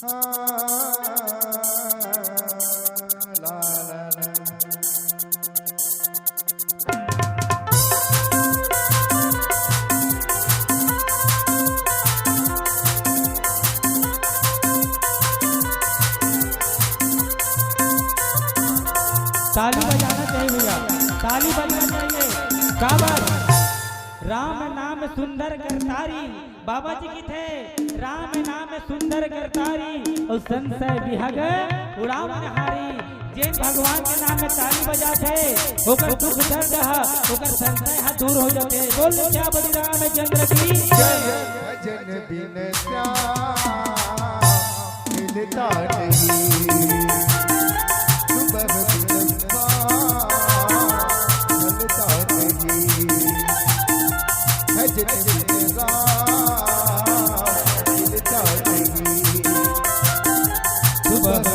ताली बजाना चाहिए भैया, ताली बजाना चाहिए। काबर राम नाम सुंदर करतारी, बाबा जी की थे राम नाम सुंदर करतारी और संशय विहग उड़ाव नहारी। जिन भगवान के नाम में ताली बजाते होकर दुख दर्द होकर संशय दूर हो जाते। बोल क्या बलि रामचंद्र की जय। भजन बिन श्याम मिलता नहीं, भजन बिन मिलता नहीं, सुबह मिलता नहीं।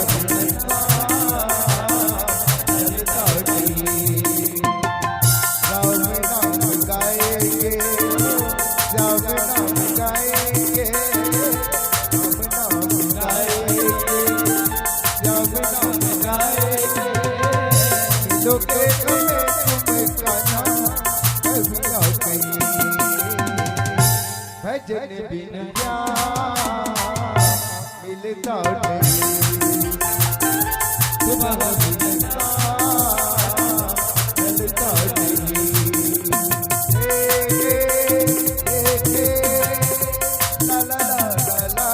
ला ला ला ला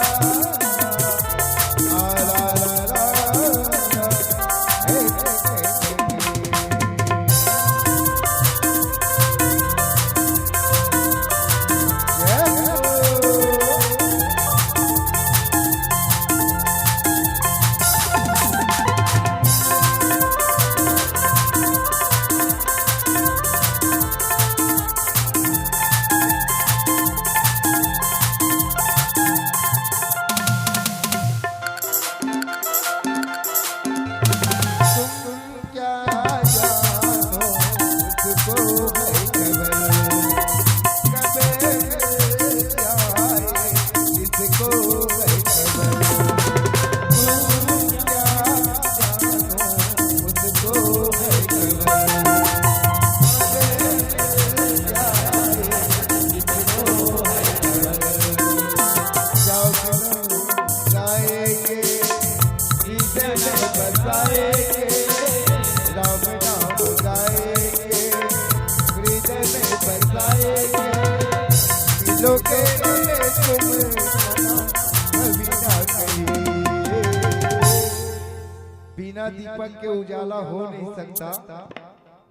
बिना दीपक के उजाला हो नहीं सकता,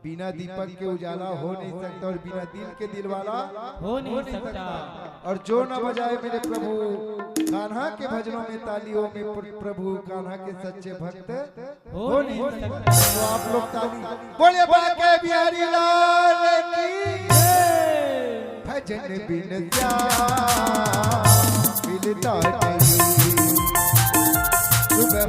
बिना दीपक के उजाला हो नहीं सकता और बिना दिल के दिलवाला हो नहीं सकता। और जो न बजाए मेरे प्रभु कान्हा के भजनों में तालियों में प्रभु कान्हा के सच्चे भक्त हो नहीं सकता। तो आप लोग ताली बोले बाके बिहारी लाल की भजन बिन श्याम मिलता नहीं, सुबह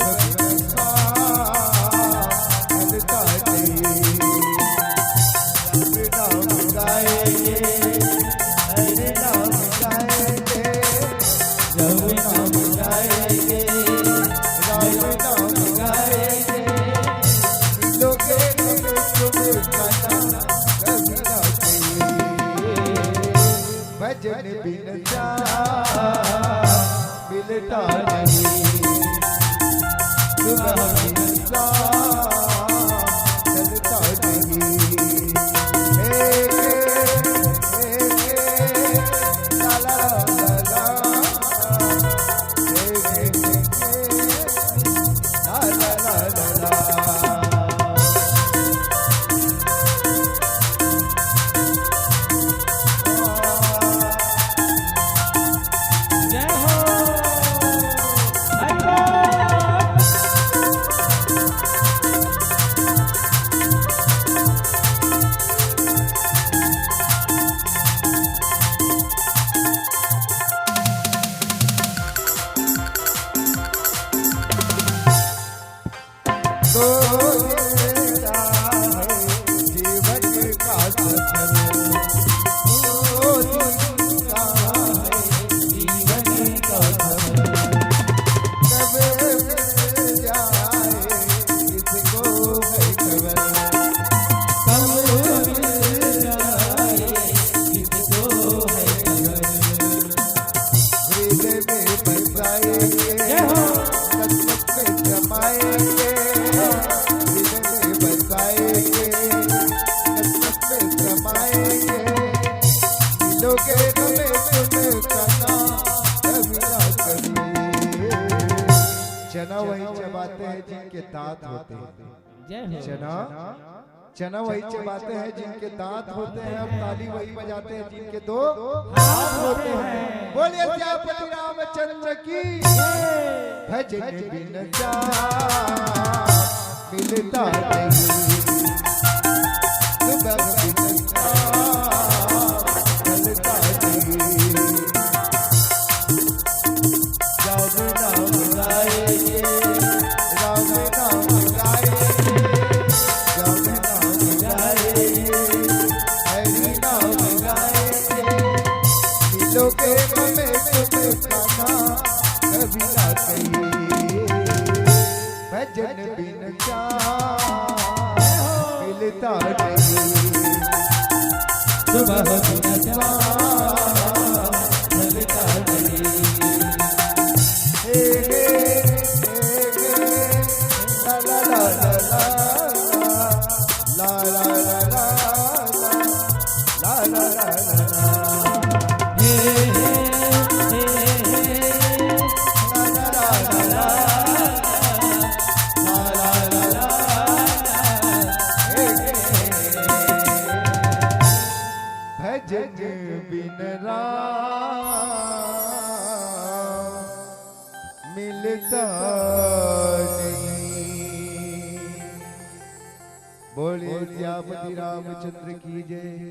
भजन बिन मिलता नहीं, सुबह मिलता नहीं। ला ला ला ला ला ला ला ला। मिलोगे हमें तुम करना कभी ना कभी। चना वही चबाते हैं जिनके दांत होते हैं। जय हो। चना वही चबाते हैं जिनके दांत होते हैं। अब ताली वही बजाते हैं जिनके दो हाथ होते हैं। बोलिए सियापति रामचंद्र की भजन बिन मिलता नहीं। सुबह बिन मिलता नहीं। राम नाम गाएंगे, राम नाम गाएंगे, राम नाम गाएंगे, हरि नाम गाएंगे। मिलोगे हमें तुम खाना कभी ना कहिए। भजन बिन मिलता नहीं। सुबह बिन मिलता नहीं। हे हे ला ला ला ला ला ला ला ला ला ला ला ला। हे हे ला ला ला ला भजन बिन मिलता नहीं। बोलिए सियापति रामचंद्र की जय।